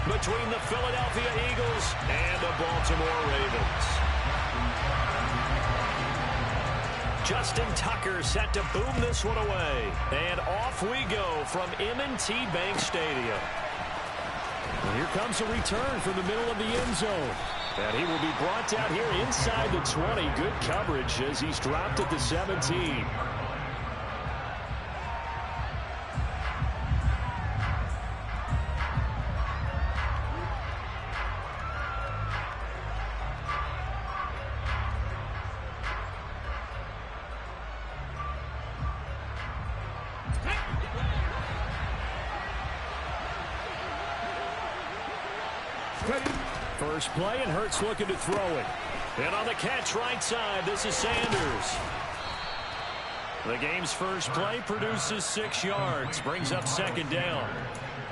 between the Philadelphia Eagles and the Baltimore Ravens. Justin Tucker set to boom this one away. And off we go from M&T Bank Stadium. And here comes a return from the middle of the end zone. And he will be brought down here inside the 20. Good coverage as he's dropped at the 17. First play, and Hurts looking to throw it. And on the catch right side, this is Sanders. The game's first play produces 6 yards, brings up second down.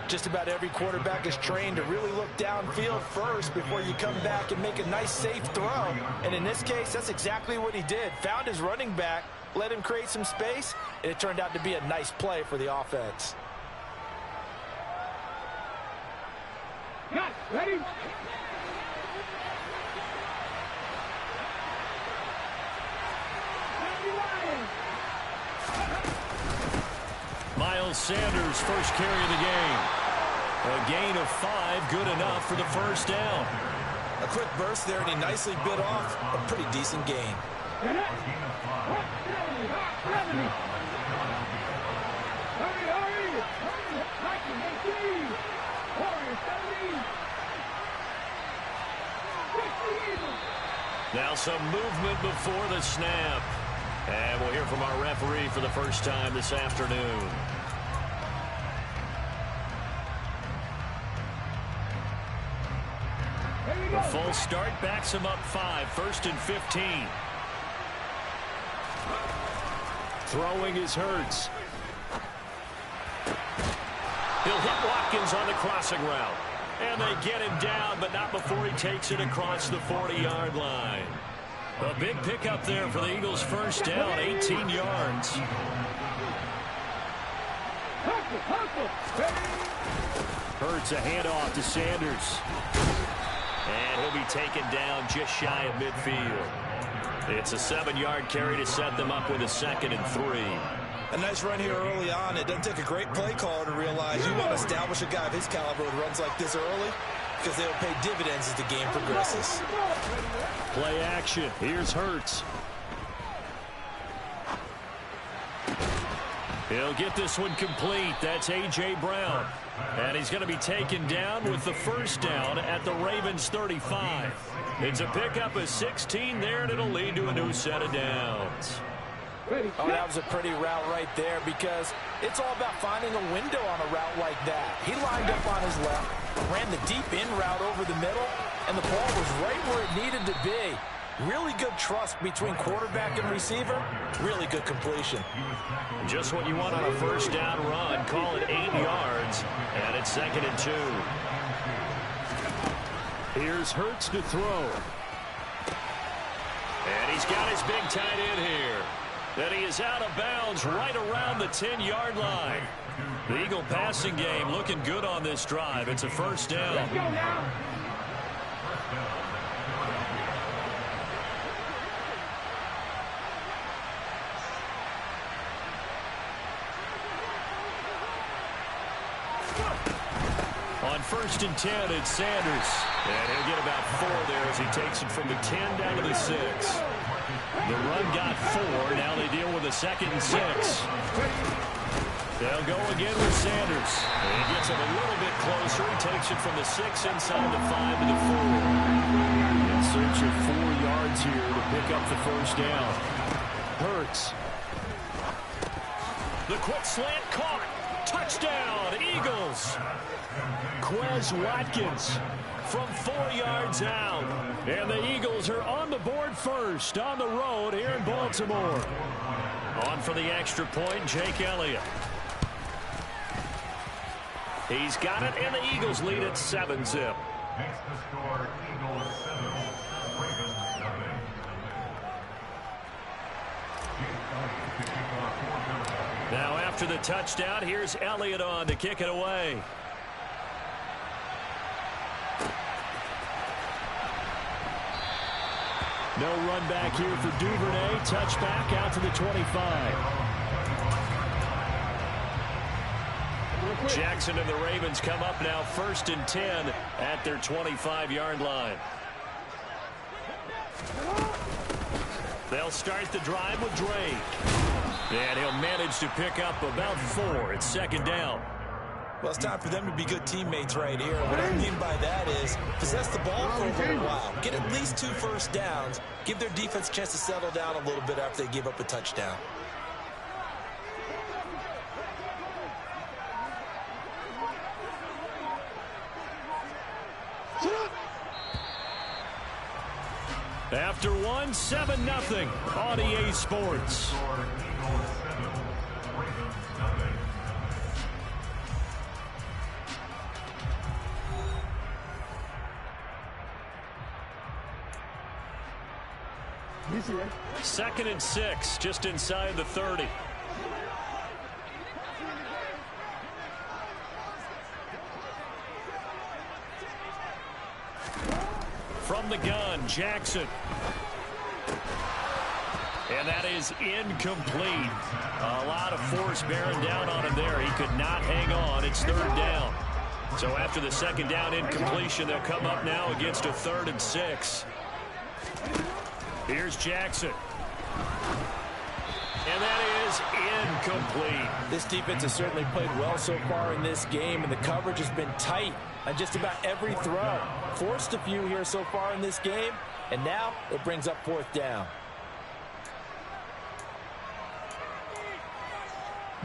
Just about every quarterback is trained to really look downfield first before you come back and make a nice, safe throw. And in this case, that's exactly what he did. Found his running back, let him create some space, and it turned out to be a nice play for the offense. Ready? Miles Sanders, first carry of the game. A gain of 5, good enough for the first down. A quick burst there, and he nicely bit off a pretty decent gain. Now some movement before the snap. And we'll hear from our referee for the first time this afternoon. The full start backs him up 5, 1st and 15. Throwing is Hurts. He'll hit Watkins on the crossing route. And they get him down, but not before he takes it across the 40-yard line. A big pickup there for the Eagles' first down, 18 yards. Hurts a handoff to Sanders. And he'll be taken down just shy of midfield. It's a 7-yard carry to set them up with a 2nd and 3. A nice run here early on. It doesn't take a great play caller to realize you want to establish a guy of his caliber who runs like this early, because they'll pay dividends as the game progresses. Play action. Here's Hurts. He'll get this one complete. That's A.J. Brown. And he's going to be taken down with the first down at the Ravens 35. It's a pickup of 16 there, and it'll lead to a new set of downs. Oh, that was a pretty route right there, because it's all about finding a window on a route like that. He lined up on his left, ran the deep in route over the middle, and the ball was right where it needed to be. Really good trust between quarterback and receiver. Really good completion. Just what you want on a first down run. Call it 8 yards, and it's 2nd and 2. Here's Hurts to throw. And he's got his big tight end here. And he is out of bounds right around the 10-yard line. The Eagle passing game looking good on this drive. It's a first down. Let's go now. On 1st and 10, it's Sanders. And he'll get about 4 there as he takes it from the 10 down to the 6. The run got 4. Now they deal with a 2nd and 6. They'll go again with Sanders. And he gets it a little bit closer. He takes it from the 6 inside the 5 to the 4. In search of 4 yards here to pick up the first down. Hurts. The quick slant caught. Touchdown, Eagles. Quez Watkins from 4 yards out. And the Eagles are on the board first on the road here in Baltimore. On for the extra point, Jake Elliott. He's got it, and the Eagles lead at 7-zip. Makes the score Eagles 7, Ravens 7. Now after the touchdown, here's Elliott on to kick it away. No run back here for Duvernay. Touchback out to the 25. Jackson and the Ravens come up now 1st and 10 at their 25-yard line. They'll start the drive with Drake. And he'll manage to pick up about 4. It's 2nd down. Well, it's time for them to be good teammates right here. What I mean by that is possess the ball for a little while. Get at least 2 first downs. Give their defense a chance to settle down a little bit after they give up a touchdown. After 1, 7-0 on EA Sports. Second and 6, just inside the 30. From the gun, Jackson. And that is incomplete. A lot of force bearing down on him there. He could not hang on. It's 3rd down. So after the 2nd down incompletion, they'll come up now against a 3rd and 6. Here's Jackson. And that is incomplete. This defense has certainly played well so far in this game, and the coverage has been tight on just about every throw. Forced a few here so far in this game, and now it brings up 4th down.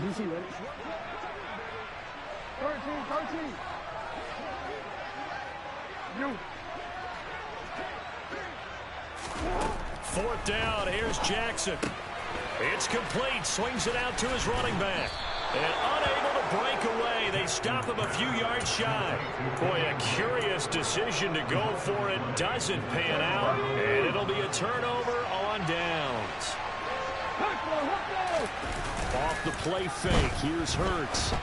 DC ready? 13. You. 4th down. Here's Jackson. It's complete. Swings it out to his running back. And unable to break away. They stop him a few yards shy. Boy, a curious decision to go for it. Doesn't pan out. And it'll be a turnover on downs. Off the play fake. Here's Hurts.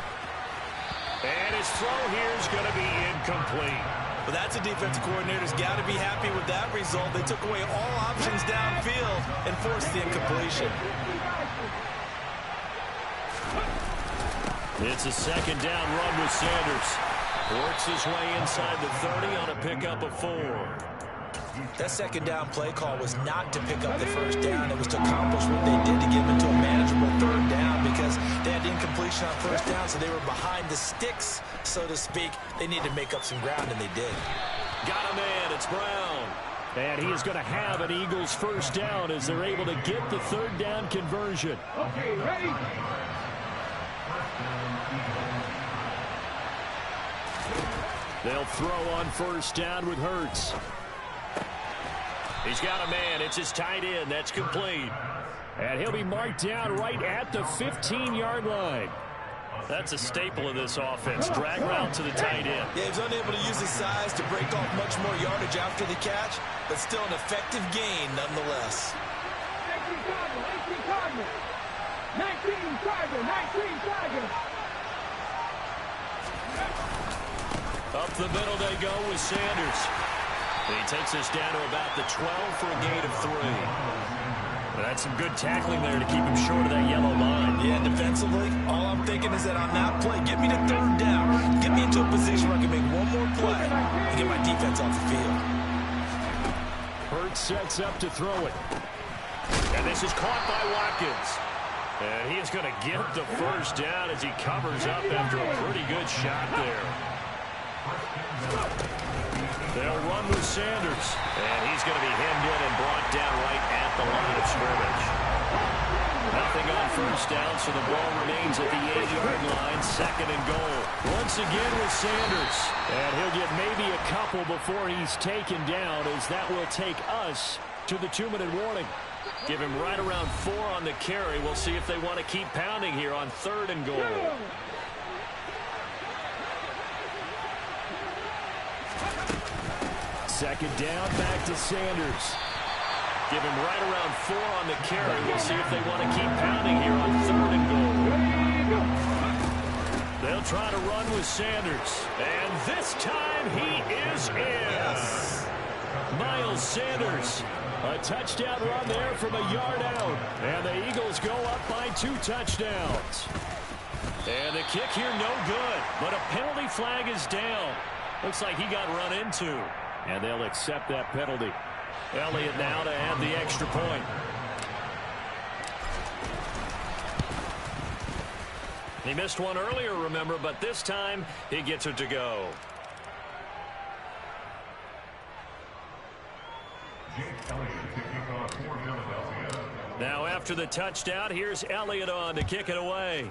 And his throw here is going to be incomplete. Well, that's a defensive coordinator's got to be happy with that result. They took away all options downfield and forced the incompletion. It's a 2nd down run with Sanders. Works his way inside the 30 on a pickup of 4. That 2nd down play call was not to pick up the 1st down. It was to accomplish what they did to get them into a manageable 3rd down because they had incompletion on 1st down, so they were behind the sticks, so to speak. They needed to make up some ground, and they did. Got a man. It's Brown. And he is going to have an Eagles 1st down as they're able to get the 3rd down conversion. Okay, ready? They'll throw on 1st down with Hurts. He's got a man. It's his tight end. That's complete. And he'll be marked down right at the 15-yard line. That's a staple of this offense. Drag route to the tight end. Yeah, he's unable to use his size to break off much more yardage after the catch, but still an effective gain nonetheless. 19 Tiger. Up the middle they go with Sanders. He takes us down to about the 12 for a gain of 3. That's some good tackling there to keep him short of that yellow line. Yeah, defensively, all I'm thinking is that on that play, get me to 3rd down. Get me into a position where I can make one more play and get my defense off the field. Hurts sets up to throw it. And this is caught by Watkins. And he is going to get the 1st down as he covers up after a pretty good shot there. They'll run with Sanders. And he's going to be hemmed in and brought down right at the line of scrimmage. Nothing on 1st down, so the ball remains at the 8-yard line. 2nd and goal. Once again with Sanders. And he'll get maybe a couple before he's taken down, as that will take us to the 2-minute warning. Give him right around 4 on the carry. We'll see if they want to keep pounding here on 3rd and goal. Second down, back to Sanders. Give him right around 4 on the carry. We'll see if they want to keep pounding here on 3rd and goal. They'll try to run with Sanders. And this time he is in. Yes. Miles Sanders A touchdown run there from a yard out. And the Eagles go up by 2 touchdowns. And the kick here no good. But a penalty flag is down. Looks like he got run into. And they'll accept that penalty. Elliott now to add the extra point. He missed one earlier, remember, but this time he gets it to go. Now after the touchdown, here's Elliott on to kick it away.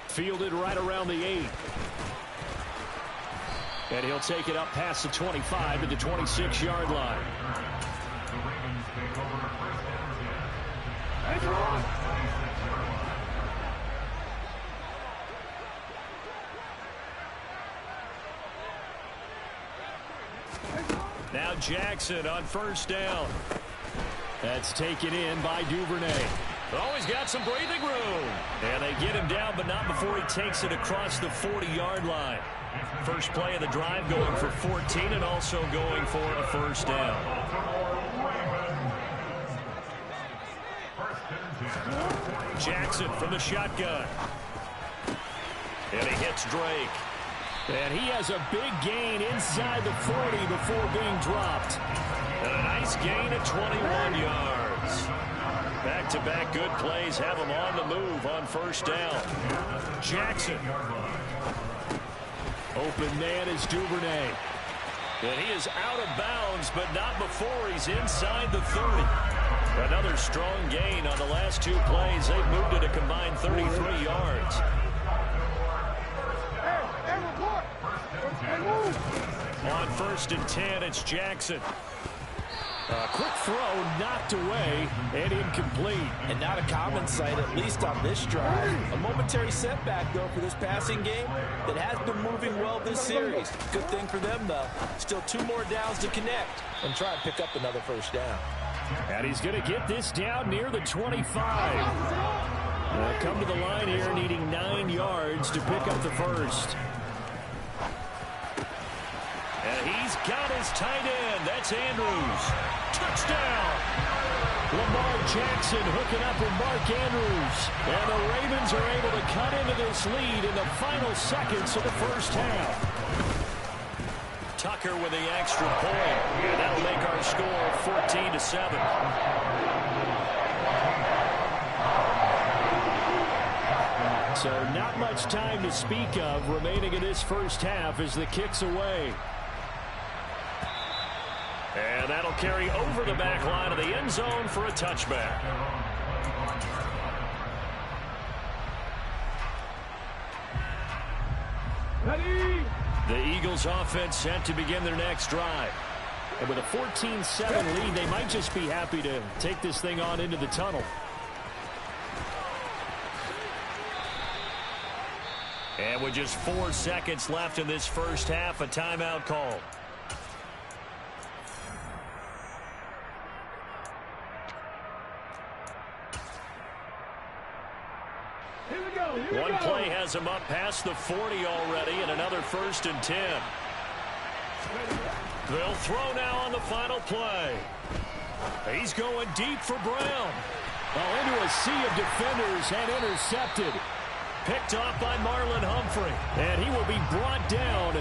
Fielded right around the 8. And he'll take it up past the 25 to the 26-yard line. Now Jackson on first down. That's taken in by Duvernay. Oh, he's got some breathing room. And they get him down, but not before he takes it across the 40-yard line. First play of the drive going for 14 and also going for a first down. Jackson from the shotgun. And he hits Drake. And he has a big gain inside the 40 before being dropped. And a nice gain of 21 yards. Back-to-back good plays have him on the move on first down. Jackson. Open man is Duvernay. And he is out of bounds, but not before he's inside the 30. Another strong gain on the last 2 plays. They've moved it a combined 33 yards. On first and 10, it's Jackson. A quick throw knocked away and incomplete. And not a common sight, at least on this drive. A momentary setback, though, for this passing game that has been moving well this series. Good thing for them, though. Still 2 more downs to connect and try and pick up another first down. And he's going to get this down near the 25. They'll come to the line here needing 9 yards to pick up the first. And he's got his tight end. That's Andrews. Touchdown. Lamar Jackson hooking up with Mark Andrews. And the Ravens are able to cut into this lead in the final seconds of the first half. Tucker with the extra point. And that'll make our score 14-7. So not much time to speak of remaining in this first half as the kick's away. And that'll carry over the back line of the end zone for a touchback. Ready? The Eagles offense set to begin their next drive. And with a 14-7 lead, they might just be happy to take this thing on into the tunnel. And with just 4 seconds left in this first half, a timeout call. One play has him up past the 40 already, and another first and 10. They'll throw now on the final play. He's going deep for Brown. Well, into a sea of defenders and intercepted. Picked off by Marlon Humphrey. And he will be brought down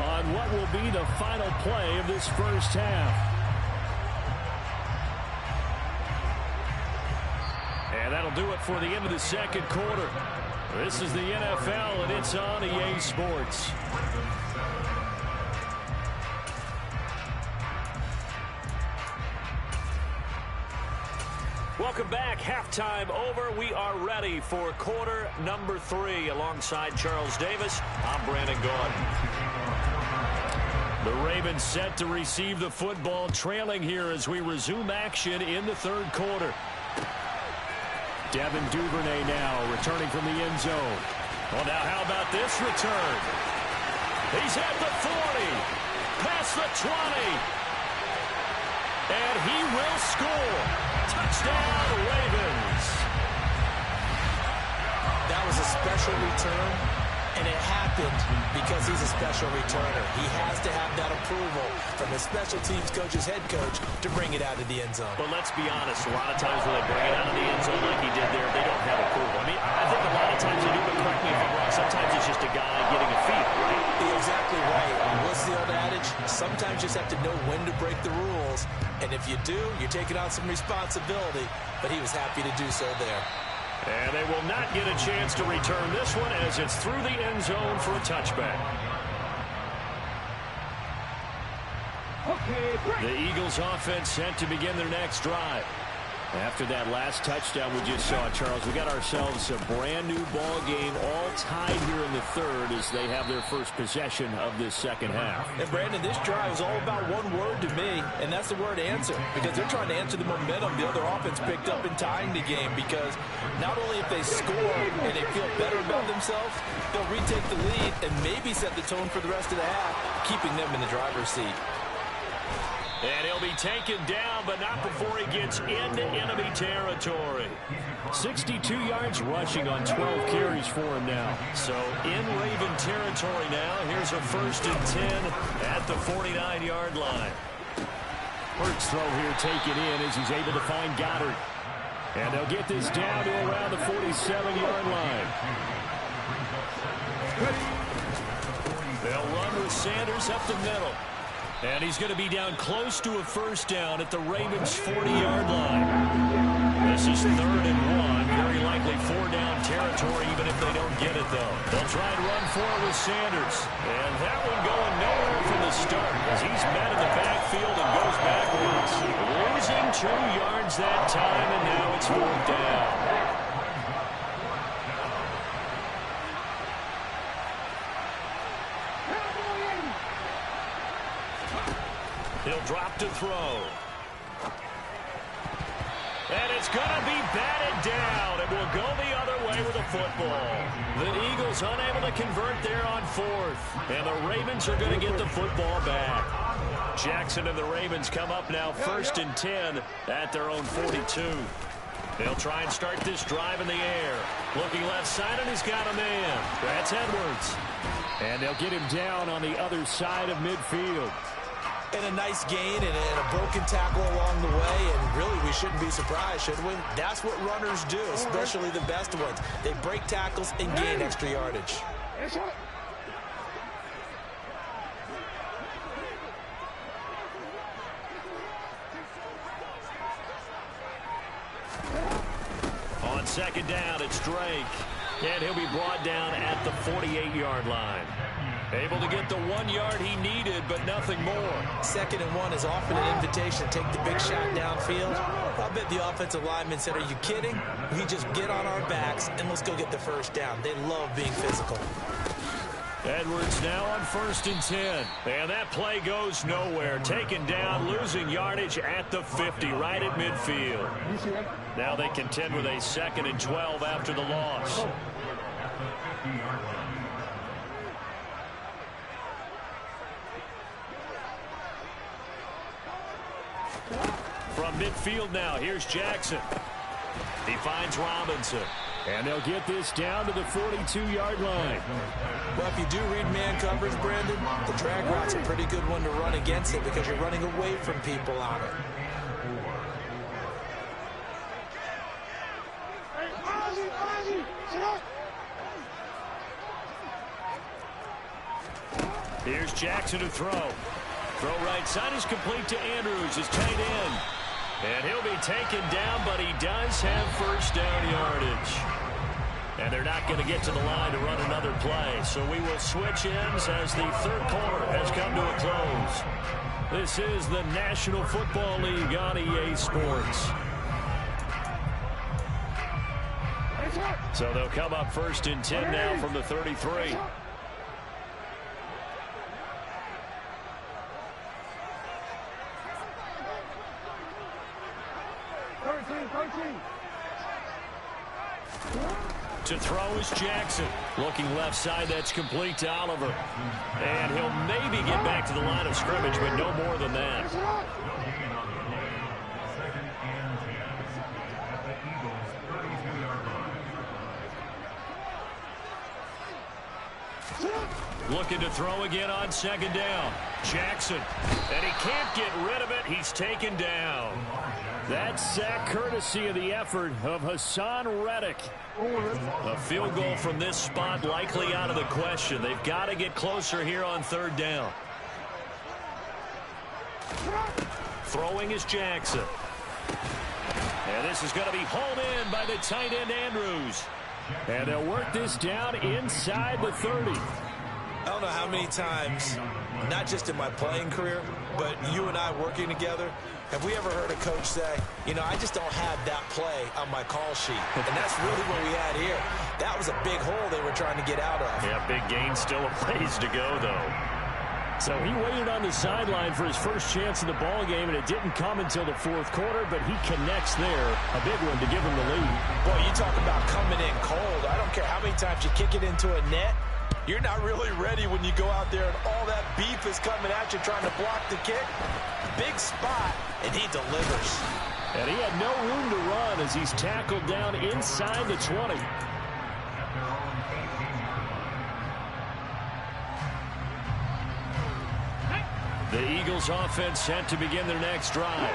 on what will be the final play of this first half. And that'll do it for the end of the second quarter. This is the NFL, and it's on EA Sports. Welcome back. Halftime over. We are ready for quarter number 3. Alongside Charles Davis, I'm Brandon Gaudin. The Ravens set to receive the football, trailing here as we resume action in the third quarter. Devin Duvernay now returning from the end zone. Well, now how about this return? He's at the 40, past the 20, and he will score. Touchdown, Ravens. That was a special return, and it had happened because he's a special returner. He has to have that approval from his special teams coach's head coach to bring it out of the end zone. But let's be honest, a lot of times when they bring it out of the end zone like he did there, they don't have approval. I mean, I think a lot of times they do, but correct me if I'm wrong, sometimes it's just a guy getting a feel, right? You're exactly right. What's the old adage? Sometimes you just have to know when to break the rules. And if you do, you're taking on some responsibility. But he was happy to do so there. And they will not get a chance to return this one as it's through the end zone for a touchback. Okay, break. The Eagles offense set to begin their next drive. After that last touchdown we just saw, Charles, we got ourselves a brand new ball game, all tied here in the third as they have their first possession of this second half. And Brandon, this drive is all about one word to me, and that's the word answer, because they're trying to answer the momentum the other offense picked up in tying the game, because not only if they score and they feel better about themselves, they'll retake the lead and maybe set the tone for the rest of the half, keeping them in the driver's seat. And he'll be taken down, but not before he gets into enemy territory. 62 yards rushing on 12 carries for him now. So in Raven territory now. Here's a 1st and 10 at the 49-yard line. First throw here taken in as he's able to find Goddard. And they'll get this down to around the 47-yard line. They'll run with Sanders up the middle. And he's going to be down close to a first down at the Ravens' 40-yard line. This is 3rd and 1. Very likely 4-down territory, even if they don't get it, though. They'll try and run for it with Sanders. And that one going nowhere from the start as he's met in the backfield and goes backwards. Losing 2 yards that time, and now it's 4th down. He'll drop to throw. And it's going to be batted down. It will go the other way with the football. The Eagles unable to convert there on 4th. And the Ravens are going to get the football back. Jackson and the Ravens come up now 1st and 10 at their own 42. They'll try and start this drive in the air. Looking left side, and he's got a man. That's Edwards. And they'll get him down on the other side of midfield. And a nice gain and a broken tackle along the way. And really, we shouldn't be surprised, should we? That's what runners do, especially the best ones. They break tackles and gain extra yardage. On 2nd down, it's Drake. And he'll be brought down at the 48-yard line. Able to get the 1 yard he needed, but nothing more. 2nd and 1 is often an invitation to take the big shot downfield. I bet the offensive lineman said, are you kidding? We just get on our backs and let's go get the first down. They love being physical. Edwards now on 1st and 10. And that play goes nowhere. Taken down, losing yardage at the 50, right at midfield. Now they contend with a 2nd and 12 after the loss. From midfield now, here's Jackson. He finds Robinson. And they'll get this down to the 42-yard line. Well, if you do read man coverage, Brandon, the drag route's a pretty good one to run against it because you're running away from people on it. Here's Jackson to throw. Throw right side is complete to Andrews, his tight end. And he'll be taken down, but he does have first down yardage. And they're not going to get to the line to run another play. So we will switch ends as the third quarter has come to a close. This is the National Football League on EA Sports. So they'll come up 1st and 10 now from the 33. To throw is Jackson. Looking left side, that's complete to Oliver. And he'll maybe get back to the line of scrimmage, but no more than that. Looking to throw again on second down. Jackson. And he can't get rid of it. He's taken down. That sack courtesy of the effort of Hassan Reddick. A field goal from this spot likely out of the question. They've got to get closer here on third down. Throwing is Jackson. And this is going to be hauled in by the tight end Andrews. And they'll work this down inside the 30. I don't know how many times, not just in my playing career, but you and I working together, have we ever heard a coach say, you know, I just don't have that play on my call sheet. And that's really what we had here. That was a big hole they were trying to get out of. Yeah, big gain, still a ways to go, though. So he waited on the sideline for his first chance in the ball game, and it didn't come until the fourth quarter, but he connects there. A big one to give him the lead. Boy, you talk about coming in cold. I don't care how many times you kick it into a net. You're not really ready when you go out there and all that beef is coming at you trying to block the kick. Big spot, and he delivers. And he had no room to run as he's tackled down inside the 20. The Eagles offense set to begin their next drive.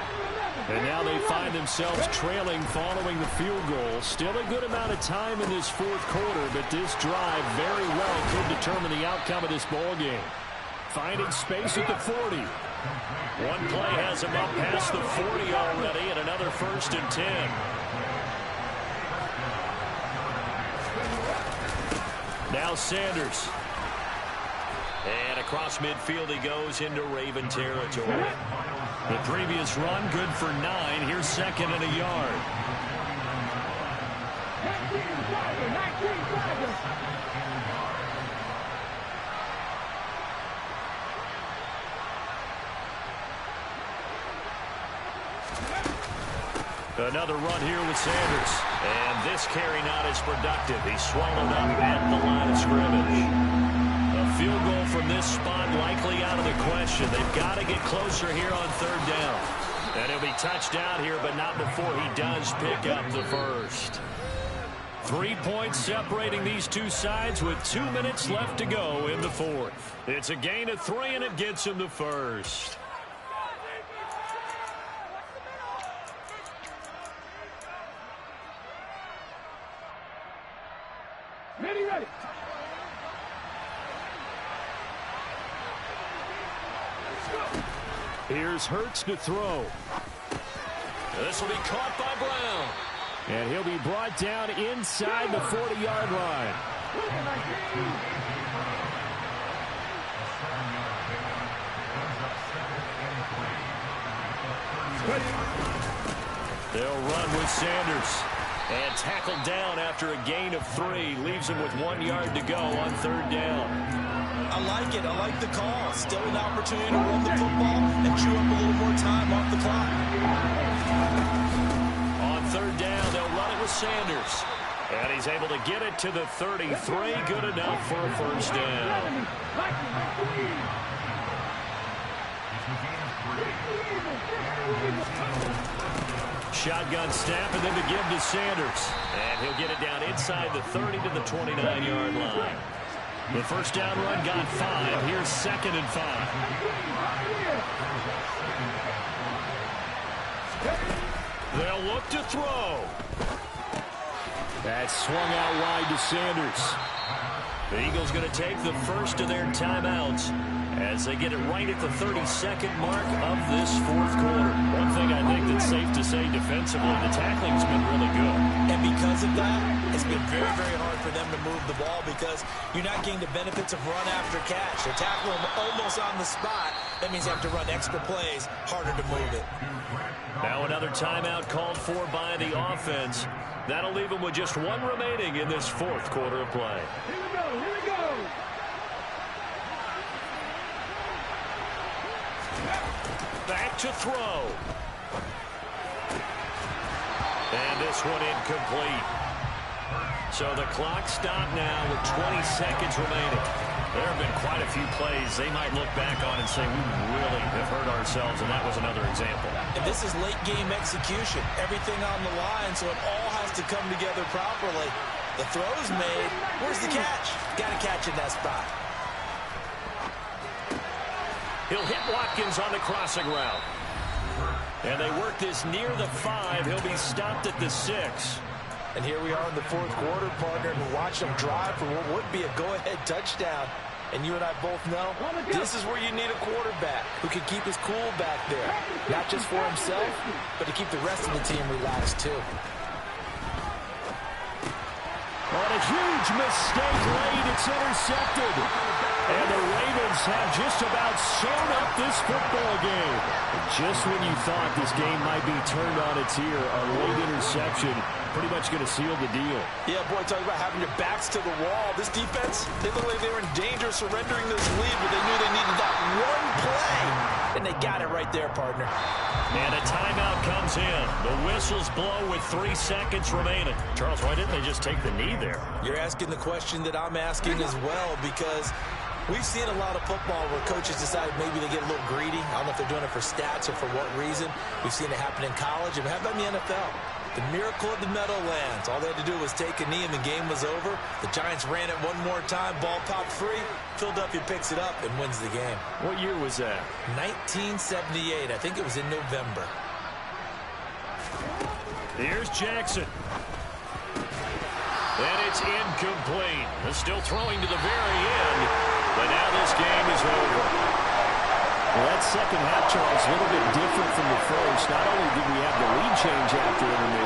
And now they find themselves trailing following the field goal. Still a good amount of time in this fourth quarter, but this drive very well could determine the outcome of this ball game. Finding space at the 40. One play has him up past the 40 already, and another 1st and 10. Now Sanders. And across midfield he goes into Raven territory. The previous run good for 9. Here's 2nd and a yard. 19 Tigers. Another run here with Sanders. And this carry not as productive. He's swallowed up at the line of scrimmage. A field goal from this spot likely out of the question. They've got to get closer here on third down. And he'll be touched out here, but not before he does pick up the first. 3 points separating these two sides with 2 minutes left to go in the fourth. It's a gain of 3, and it gets him the first. Ready. Here's Hurts to throw. This will be caught by Brown. And he'll be brought down inside the 40-yard line. They'll run with Sanders. And tackled down after a gain of 3. Leaves him with 1 yard to go on third down. I like it. I like the call. Still an opportunity to run the football and chew up a little more time off the clock. On third down, they'll run it with Sanders. And he's able to get it to the 33. Good enough for a first down. Shotgun snap and then to give to Sanders. And he'll get it down inside the 30 to the 29-yard line. The first down run got 5. Here's 2nd and 5. They'll look to throw. That swung out wide to Sanders. The Eagles going to take the first of their timeouts as they get it right at the 32nd mark of this fourth quarter. One thing I think that's safe to say defensively, the tackling's been really good. And because of that, it's been very, very hard for them to move the ball because you're not getting the benefits of run after catch. They're tackling them almost on the spot. That means they have to run extra plays, harder to move it. Now another timeout called for by the offense. That'll leave them with just 1 remaining in this fourth quarter of play. Here we go. Back to throw. And this one incomplete. So the clock stopped now with 20 seconds remaining. There have been quite a few plays they might look back on and say, we really have hurt ourselves, and that was another example. And this is late game execution. Everything on the line, so it all has to come together properly. The throw's made. Where's the catch? Got to catch in that spot. He'll hit Watkins on the crossing route. And they work this near the 5. He'll be stopped at the 6. And here we are in the fourth quarter, partner, and watch them drive for what would be a go-ahead touchdown. And you and I both know this is where you need a quarterback who can keep his cool back there. Not just for himself, but to keep the rest of the team relaxed, too. On a huge mistake late, it's intercepted. And the Ravens have just about sewn up this football game. Just when you thought this game might be turned on its ear, a late interception pretty much going to seal the deal. Yeah, boy, talk about having your backs to the wall. This defense, they look like they were in danger of surrendering this lead, but they knew they needed that one play. And they got it right there, partner. And a timeout comes in. The whistles blow with 3 seconds remaining. Charles, why didn't they just take the knee there? You're asking the question that I'm asking as well, because we've seen a lot of football where coaches decide maybe they get a little greedy. I don't know if they're doing it for stats or for what reason. We've seen it happen in college, and how about in the NFL? The miracle of the Meadowlands. All they had to do was take a knee and the game was over. The Giants ran it one more time. Ball popped free. Philadelphia picks it up and wins the game. What year was that? 1978. I think it was in November. Here's Jackson. And it's incomplete. They're still throwing to the very end. But now this game is over. Well, that second half, Charles, a little bit different from the first. Not only did we have the lead change after intermission,